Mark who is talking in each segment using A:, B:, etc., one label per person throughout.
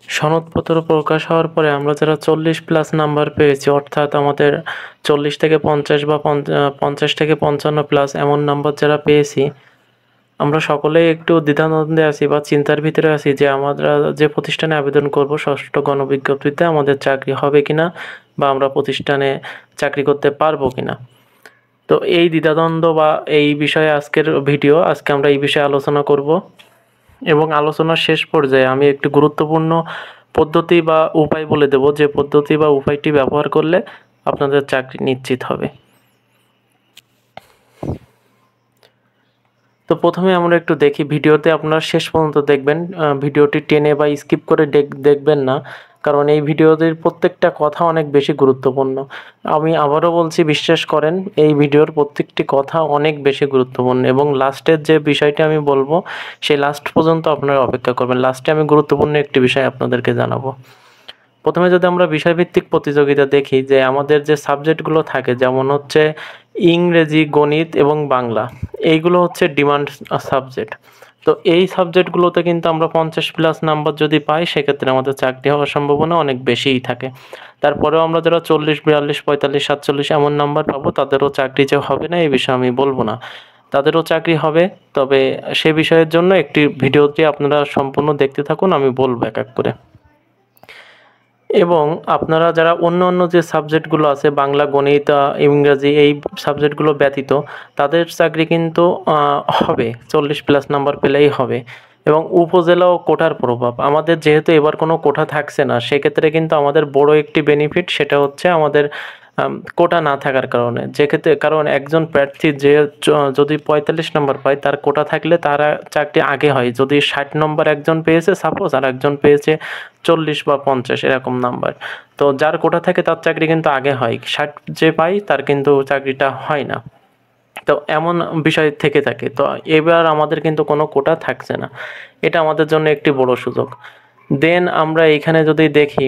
A: সনদপত্র প্রকাশ হওয়ার পরে আমরা যারা 40+ নাম্বার পেয়েছি, অর্থাৎ আমাদের 40 থেকে 50 বা 50 থেকে 55+ এমন নাম্বার যারা পেয়েছি, আমরা সকলেই একটু দ্বিধাদ্বন্দ্বে আছি বা চিন্তার ভিতরে আছি যে আমরা যে প্রতিষ্ঠানে আবেদন করব ষষ্ঠ গণবিজ্ঞপ্তিতে আমাদের চাকরি হবে কিনা বা আমরা প্রতিষ্ঠানে চাকরি করতে পারবো কিনা। তো এই দ্বিধাদ্বন্দ্ব বা এই বিষয়ে আজকের ভিডিও, আজকে আমরা এই বিষয়ে আলোচনা করব এবং আলোচনার শেষ পর্যায়ে আমি একটি গুরুত্বপূর্ণ পদ্ধতি বা উপায় বলে দেব, যে পদ্ধতি বা উপায়টি ব্যবহার করলে আপনাদের চাকরি নিশ্চিত হবে। তো প্রথমে আমরা একটু দেখি, ভিডিওতে আপনারা শেষ পর্যন্ত দেখবেন, ভিডিওটি টেনে বা স্কিপ করে দেখবেন না, কারণ এই ভিডিওটির প্রত্যেকটা কথা অনেক বেশি গুরুত্বপূর্ণ। আমি আবারও বলছি, বিশ্বাস করেন, এই ভিডিওর প্রত্যেকটি কথা অনেক বেশি গুরুত্বপূর্ণ এবং লাস্টের যে বিষয়টি আমি বলবো সেই লাস্ট পর্যন্ত আপনারা অপেক্ষা করবেন। লাস্টে আমি গুরুত্বপূর্ণ একটি বিষয় আপনাদেরকে জানাবো। প্রথমে যদি আমরা বিষয়ভিত্তিক প্রতিযোগিতা দেখি, যে আমাদের যে সাবজেক্টগুলো থাকে, যেমন হচ্ছে ইংরেজি, গণিত এবং বাংলা, এইগুলো হচ্ছে ডিমান্ড সাবজেক্ট। তো এই সাবজেক্টগুলোতে কিন্তু আমরা 50+ নাম্বার যদি পাই, সেক্ষেত্রে আমাদের চাকরি হওয়ার সম্ভাবনা অনেক বেশিই থাকে। তারপরেও আমরা যারা 40, 42, 45, 47 এমন নাম্বার পাবো, তাদেরও চাকরি যে হবে না এই বিষয়ে আমি বলবো না, তাদেরও চাকরি হবে। তবে সে বিষয়ের জন্য একটি ভিডিওটি আপনারা সম্পূর্ণ দেখতে থাকুন, আমি বলবো এক এক করে। এবং আপনারা যারা অন্য যে সাবজেক্টগুলো আছে, বাংলা, গণিত, ইংরাজি, এই সাবজেক্টগুলো ব্যতীত, তাদের চাকরি কিন্তু হবে, 40+ নাম্বার পেলেই হবে। এবং উপজেলা ও কোটার প্রভাব, আমাদের যেহেতু এবার কোনো কোটা থাকছে না, সেক্ষেত্রে কিন্তু আমাদের বড় একটি বেনিফিট, সেটা হচ্ছে আমাদের কোটা না থাকার কারণে। যেক্ষেত্রে, কারণ একজন প্রার্থী যে যদি 45 নম্বর পায়, তার কোটা থাকলে তারা চাকরি আগে হয়। যদি 60 নম্বর একজন পেয়েছে সাপোজ, আর একজন পেয়েছে 40 বা 50 এরকম নাম্বার, তো যার কোটা থাকে তার চাকরি কিন্তু আগে হয়, 60 যে পায় তার কিন্তু চাকরিটা হয় না। তো এমন বিষয় থেকে থাকে। তো এবার আমাদের কিন্তু কোনো কোটা থাকছে না, এটা আমাদের জন্য একটি বড় সুযোগ। দেন আমরা এইখানে যদি দেখি,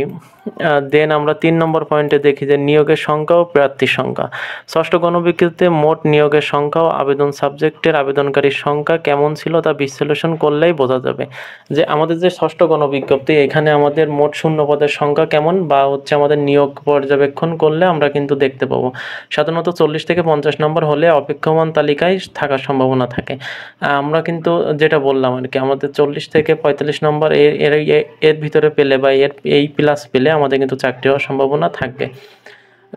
A: দেন আমরা 3 নম্বর পয়েন্টে দেখি যে নিয়োগের সংখ্যা ও প্রার্থীর সংখ্যা। ষষ্ঠ গণবিজ্ঞপ্তিতে মোট নিয়োগের সংখ্যা ও আবেদন সাবজেক্টের আবেদনকারীর সংখ্যা কেমন ছিল তা বিশ্লেষণ করলেই বোঝা যাবে। যে আমাদের যে ষষ্ঠ গণবিজ্ঞপ্তি, এখানে আমাদের মোট শূন্য পদের সংখ্যা কেমন বা হচ্ছে আমাদের নিয়োগ পর্যবেক্ষণ করলে আমরা কিন্তু দেখতে পাবো। সাধারণত 40 থেকে 50 নম্বর হলে অপেক্ষমান তালিকায় থাকার সম্ভাবনা থাকে। আমরা কিন্তু যেটা বললাম আর কি, আমাদের 40 থেকে 45 নম্বর এর ভিতরে পেলে বা এই প্লাস পেলে আমাদের কিন্তু চাকরি হওয়ার সম্ভাবনা থাকবে।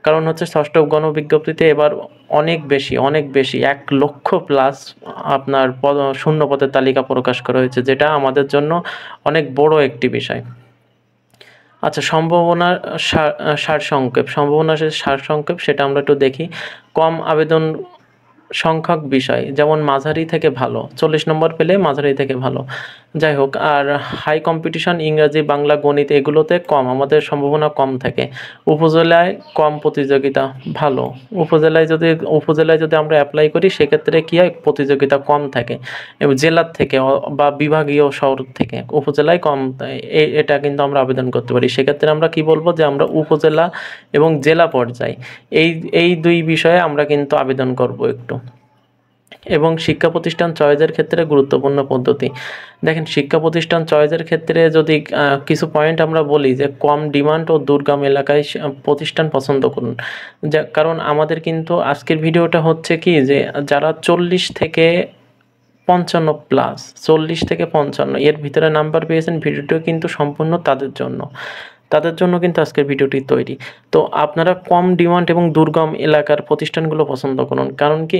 A: কারণ হচ্ছে ষষ্ঠ গণবিজ্ঞপ্তিতে এবার অনেক বেশি 1 লক্ষ প্লাস আপনার শূন্য পদের তালিকা প্রকাশ করা হয়েছে, যেটা আমাদের জন্য অনেক বড় একটি বিষয়। আচ্ছা, সম্ভাবনার সারসংক্ষেপ সেটা আমরা একটু দেখি। কম আবেদন সংখ্যক বিষয়, যেমন মাঝারি থেকে ভালো, 40 নম্বর পেলে মাঝারি থেকে ভালো, যাই হোক। আর হাই কম্পিটিশন ইংরাজি, বাংলা, গণিত এগুলোতে কম, আমাদের সম্ভাবনা কম থাকে। উপজেলায় কম প্রতিযোগিতা, ভালো। উপজেলায় যদি আমরা অ্যাপ্লাই করি, সেক্ষেত্রে কী হয়, প্রতিযোগিতা কম থাকে এবং জেলার থেকে বা বিভাগীয় শহর থেকে উপজেলায় কম, এটা কিন্তু আমরা আবেদন করতে পারি। সেক্ষেত্রে আমরা কি বলবো, যে আমরা উপজেলা এবং জেলা পর্যায়ে এই দুই বিষয়ে আমরা কিন্তু আবেদন করব একটু। এবং শিক্ষা প্রতিষ্ঠান চয়েসের ক্ষেত্রে গুরুত্বপূর্ণ পদ্ধতি। দেখেন, শিক্ষা প্রতিষ্ঠান চয়েসের ক্ষেত্রে যদি কিছু পয়েন্ট আমরা বলি, যে কম ডিমান্ড ও দুর্গম এলাকায় প্রতিষ্ঠান পছন্দ করুন। কারণ আমাদের কিন্তু আজকের ভিডিওটা হচ্ছে কি, যে যারা 40 থেকে 55+, 40 থেকে 55 এর ভিতরে নাম্বার পেয়েছেন, ভিডিওটা কিন্তু সম্পূর্ণ তাদের জন্য কিন্তু আজকের ভিডিওটি তৈরি। তো আপনারা কম ডিমান্ড এবং দুর্গম এলাকার প্রতিষ্ঠানগুলো পছন্দ করুন। কারণ কি,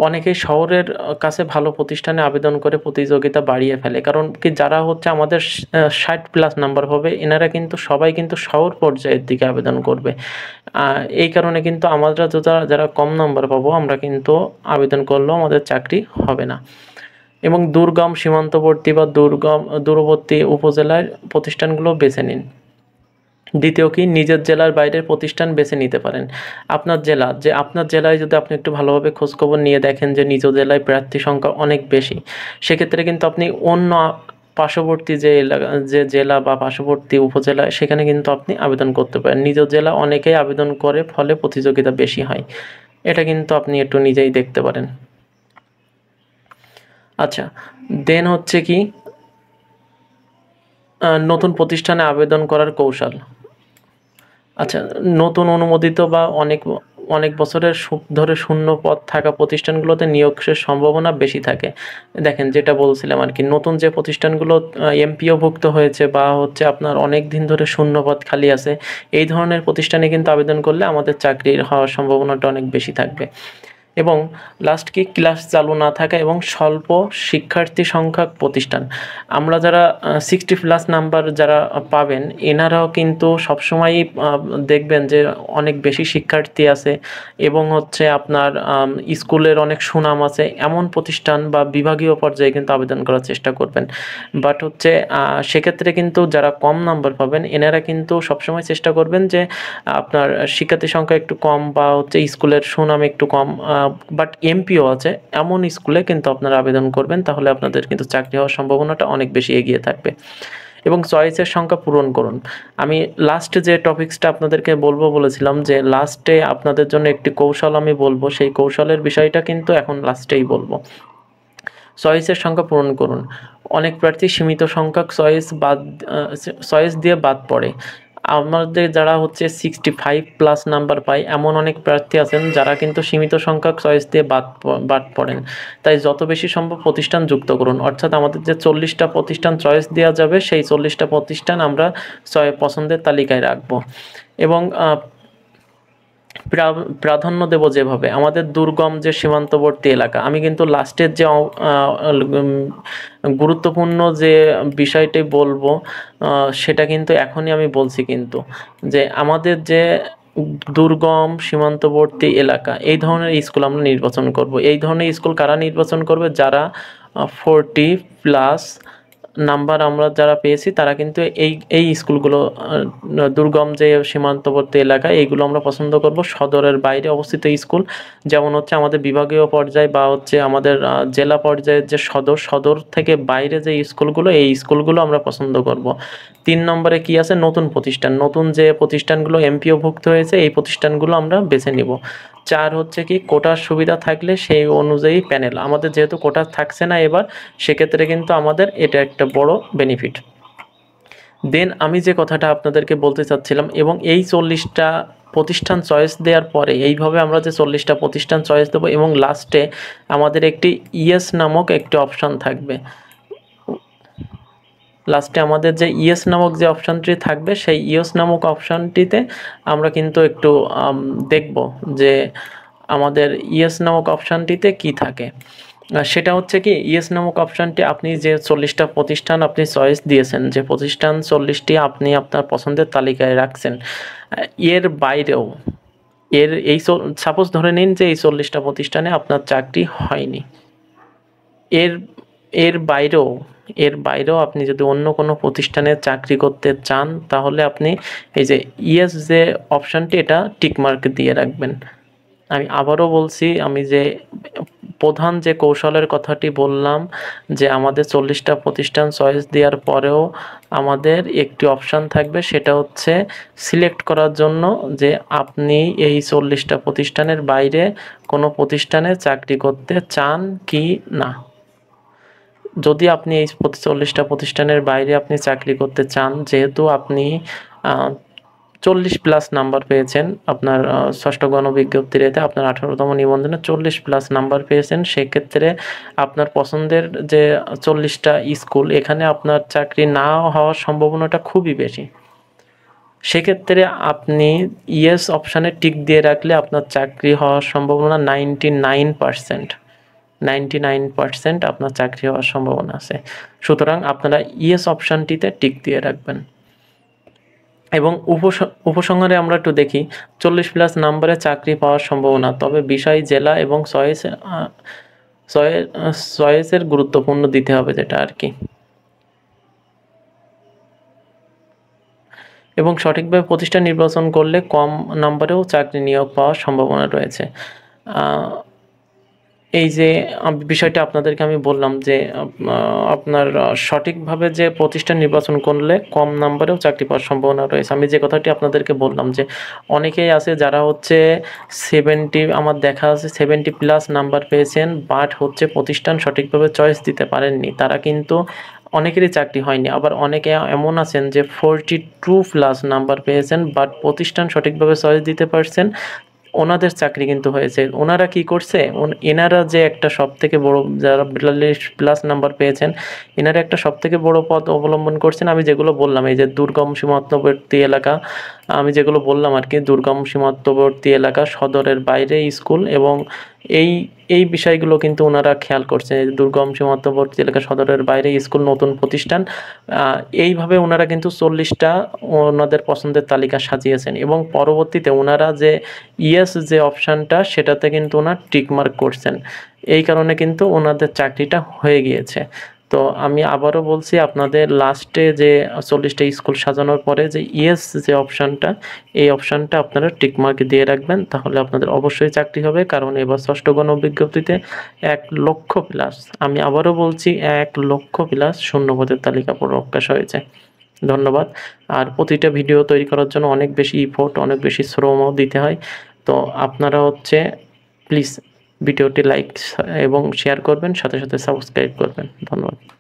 A: অনেকেই শহরের কাছে ভালো প্রতিষ্ঠানে আবেদন করে প্রতিযোগিতা বাড়িয়ে ফেলে। কারণ কি, যারা হচ্ছে আমাদের 60+ নাম্বার পাবে, এনারা কিন্তু সবাই কিন্তু শহর পর্যায়ের দিকে আবেদন করবে। এই কারণে কিন্তু আমরা যারা কম নাম্বার পাবো, আমরা কিন্তু আবেদন করলেও আমাদের চাকরি হবে না। এবং দুর্গম, সীমান্তবর্তী বা দূরবর্তী উপজেলার প্রতিষ্ঠানগুলো বেছে নিন। দ্বিতীয় কি, নিজের জেলার বাইরের প্রতিষ্ঠান বেছে নিতে পারেন। আপনার জেলায় যদি আপনি একটু ভালোভাবে খোঁজখবর নিয়ে দেখেন যে নিজ জেলায় প্রার্থী সংখ্যা অনেক বেশি, সেক্ষেত্রে কিন্তু আপনি অন্য পার্শ্ববর্তী যে জেলা বা পার্শ্ববর্তী উপজেলা, সেখানে কিন্তু আপনি আবেদন করতে পারেন। নিজ জেলা অনেকেই আবেদন করে, ফলে প্রতিযোগিতা বেশি হয়। এটা কিন্তু আপনি একটু নিজেই দেখতে পারেন। আচ্ছা, দেন হচ্ছে কি, নতুন প্রতিষ্ঠানে আবেদন করার কৌশল। আচ্ছা, নতুন অনুমোদিত বা অনেক বছরের ধরে শূন্য পদ থাকা প্রতিষ্ঠানগুলোতে নিয়োগের সম্ভাবনা বেশি থাকে। দেখেন যেটা বলছিলাম আরকি, নতুন যে প্রতিষ্ঠানগুলো এমপিওভুক্ত হয়েছে বা হচ্ছে আপনার অনেক দিন ধরে শূন্য পদ খালি আছে, এই ধরনের প্রতিষ্ঠানে কিন্তু আবেদন করলে আমাদের চাকরির হওয়ার সম্ভাবনাটা অনেক বেশি থাকবে। এবং লাস্ট কি, ক্লাস চালু না থাকা এবং স্বল্প শিক্ষার্থী সংখ্যক প্রতিষ্ঠান। আমরা যারা 60+ নাম্বার যারা পাবেন, এনারাও কিন্তু সবসময়ই দেখবেন যে অনেক বেশি শিক্ষার্থী আছে এবং হচ্ছে আপনার স্কুলের অনেক সুনাম আছে, এমন প্রতিষ্ঠান বা বিভাগীয় পর্যায়ে কিন্তু আবেদন করার চেষ্টা করবেন। বাট হচ্ছে সেক্ষেত্রে কিন্তু যারা কম নাম্বার পাবেন, এনারা কিন্তু সবসময় চেষ্টা করবেন যে আপনার শিক্ষার্থী সংখ্যা একটু কম বা হচ্ছে স্কুলের সুনাম একটু কম, বাট এমপিও আছে এমন স্কুলে কিন্তু আপনারা আবেদন করবেন, তাহলে আপনাদের কিন্তু চাকরি হওয়ার সম্ভাবনাটা অনেক বেশি এগিয়ে থাকবে। এবং চয়েসের সংখ্যা পূরণ করুন। আমি লাস্টে যে টপিক্সটা আপনাদেরকে বলবো বলেছিলাম, যে লাস্টে আপনাদের জন্য একটি কৌশল আমি বলবো, সেই কৌশলের বিষয়টা কিন্তু এখন লাস্টেই বলবো। চয়েসের সংখ্যা পূরণ করুন। অনেক প্রার্থী সীমিত সংখ্যক চয়েস দিয়ে বাদ পড়ে। আমাদের যারা হচ্ছে 65+ নাম্বার পায়, এমন অনেক প্রার্থী আছেন যারা কিন্তু সীমিত সংখ্যক চয়েস দিয়ে বাদ পড়েন। তাই যত বেশি সম্ভব প্রতিষ্ঠান যুক্ত করুন, অর্থাৎ আমাদের যে 40টা প্রতিষ্ঠান চয়েস দেওয়া যাবে, সেই 40টা প্রতিষ্ঠান আমরা পছন্দের তালিকায় রাখবো। এবং প্রাধান্য দেব যেভাবে আমাদের দুর্গম যে সীমান্তবর্তী এলাকা, আমি কিন্তু লাস্টের যে গুরুত্বপূর্ণ যে বিষয়টি বলবো সেটা কিন্তু এখনই আমি বলছি, কিন্তু যে আমাদের যে দুর্গম সীমান্তবর্তী এলাকা, এই ধরনের স্কুল আমরা নির্বাচন করব। এই ধরনের স্কুল কারা নির্বাচন করবে? যারা 40+ নাম্বার আমরা যারা পেয়েছি, তারা কিন্তু এই স্কুলগুলো, দুর্গম যে সীমান্তবর্তী এলাকা, এইগুলো আমরা পছন্দ করব। সদরের বাইরে অবস্থিত স্কুল, যেমন হচ্ছে আমাদের বিভাগীয় পর্যায়ে বা হচ্ছে আমাদের জেলা পর্যায়ের যে সদর থেকে বাইরে যে স্কুলগুলো, এই স্কুলগুলো আমরা পছন্দ করব। 3 নম্বরে কি আছে? নতুন প্রতিষ্ঠান। নতুন যে প্রতিষ্ঠানগুলো এমপিওভুক্ত হয়েছে, এই প্রতিষ্ঠানগুলো আমরা বেছে নিব। 4 হচ্ছে কি, কোটার সুবিধা থাকলে সেই অনুযায়ী প্যানেল। আমাদের যেহেতু কোটা থাকছে না এবার, সেক্ষেত্রে কিন্তু আমাদের এটা একটা বড় বেনিফিট। দেন আমি যে কথাটা আপনাদেরকে বলতে চাচ্ছিলাম, এবং এই 40টা প্রতিষ্ঠান চয়েস দেওয়ার পরে, এইভাবে আমরা যে 40টা প্রতিষ্ঠান চয়েস দেবো এবং লাস্টে আমাদের একটি ইয়েস নামক একটি অপশান থাকবে। লাস্টে আমাদের যে ইয়েস নামক যে অপশানটি থাকবে, সেই ইয়েস নামক অপশানটিতে আমরা কিন্তু একটু দেখব যে আমাদের ইয়েস নামক অপশানটিতে কি থাকে। সেটা হচ্ছে কি, ইয়েস নামক অপশানটি, আপনি যে 40টা প্রতিষ্ঠান আপনি চয়েস দিয়েছেন, যে প্রতিষ্ঠান 40টি আপনি আপনার পছন্দের তালিকায় রাখছেন, এর বাইরেও সাপোজ ধরে নিন যে এই 40টা প্রতিষ্ঠানে আপনার চাকরি হয়নি, এর এর বাইরেও এর বাইরেও আপনি যদি অন্য কোনো প্রতিষ্ঠানে চাকরি করতে চান, তাহলে আপনি এই যে ইয়েস যে অপশানটি, এটা টিকমার্ক দিয়ে রাখবেন। আমি আবারও বলছি, আমি যে প্রধান যে কৌশলের কথাটি বললাম, যে আমাদের 40টা প্রতিষ্ঠান চয়েস দেওয়ার পরেও আমাদের একটি অপশান থাকবে, সেটা হচ্ছে সিলেক্ট করার জন্য যে আপনি এই 40টা প্রতিষ্ঠানের বাইরে কোনো প্রতিষ্ঠানে চাকরি করতে চান কি না। যদি আপনি এই 40টা প্রতিষ্ঠানের বাইরে আপনি চাকরি করতে চান, যেহেতু আপনি 40+ নাম্বার পেয়েছেন, আপনার ষষ্ঠ গণবিজ্ঞপ্তির এতে আপনার 18তম নিবন্ধনে 40+ নাম্বার পেয়েছেন, সেক্ষেত্রে আপনার পছন্দের যে 40টা স্কুল, এখানে আপনার চাকরি না হওয়ার সম্ভাবনাটা খুবই বেশি। সেক্ষেত্রে আপনি ইয়েস অপশানে টিক দিয়ে রাখলে আপনার চাকরি হওয়ার সম্ভাবনা 99% আপনার চাকরি হওয়ার সম্ভাবনা আছে। সুতরাং আপনারা ইয়েস অপশানটিতে টিক দিয়ে রাখবেন। এবং উপসংহারে আমরা একটু দেখি 40+ নাম্বারে চাকরি পাওয়ার সম্ভাবনা, তবে বিষয় জেলা এবং চয়েসের গুরুত্বপূর্ণ দিতে হবে, যেটা আর কি। এবং সঠিকভাবে প্রতিষ্ঠান নির্বাচন করলে কম নাম্বারেও চাকরি নিয়োগ পাওয়ার সম্ভাবনা রয়েছে। এই যে বিষয়টা আপনাদেরকে আমি বললাম, যে আপনার সঠিকভাবে যে প্রতিষ্ঠান নির্বাচন করলে কম নাম্বারেও চাকরি পাওয়ার সম্ভাবনা রয়েছে। আমি যে কথাটি আপনাদেরকে বললাম, যে অনেকেই আছে যারা হচ্ছে 70, আমার দেখা আছে 70+ নাম্বার পেয়েছেন, বাট হচ্ছে প্রতিষ্ঠান সঠিকভাবে চয়েস দিতে পারেননি। তারা কিন্তু অনেকেরই চাকরি হয়নি। আবার অনেকে এমন আছেন যে 42+ নাম্বার পেয়েছেন, বাট প্রতিষ্ঠান সঠিকভাবে চয়েস দিতে পারছেন, ওনাদের চাকরি কিন্তু হয়েছে। ওনারা কি করছে? এনারা যে একটা সবথেকে বড়, যারা 42+ নাম্বার পেয়েছেন, এনারা একটা সবথেকে বড় পথ অবলম্বন করছেন। আমি যেগুলো বললাম, এই যে দুর্গম সীমান্তবর্তী এলাকা, আমি যেগুলো বললাম আরকি, দুর্গম সীমান্তবর্তী এলাকা, সদরের বাইরে স্কুল, এবং এই এই বিষয়গুলো কিন্তু ওনারা খেয়াল করছে। দুর্গম সীমান্তবর্তী এলাকা, সদরের বাইরে স্কুল, নতুন প্রতিষ্ঠান, এইভাবে ওনারা কিন্তু 40টা ওনাদের পছন্দের তালিকা সাজিয়েছেন, এবং পরবর্তীতে ওনারা যে ইয়েস যে অপশানটা, সেটাতে কিন্তু ওনার টিক মার্ক করছেন। এই কারণে কিন্তু ওনাদের চাকরিটা হয়ে গিয়েছে। তো আমি আবারও বলছি, আপনাদের লাস্টে যে 40টা স্কুল সাজানোর পরে যে ইয়েস যে অপশানটা, এই অপশানটা আপনারা টিক মার্ক দিয়ে রাখবেন, তাহলে আপনাদের অবশ্যই চাকরি হবে। কারণ এবার ষষ্ঠ গণবিজ্ঞপ্তিতে 1,00,000+, আমি আবারও বলছি 1,00,000+ শূন্যপদের তালিকা প্রকাশ হয়েছে। ধন্যবাদ। আর প্রতিটা ভিডিও তৈরি করার জন্য অনেক বেশি ইফোর্ট, অনেক বেশি শ্রমও দিতে হয়। তো আপনারা প্লিজ ভিডিওটি লাইক এবং শেয়ার করবেন, সাথে সাথে সাবস্ক্রাইব করবেন। ধন্যবাদ।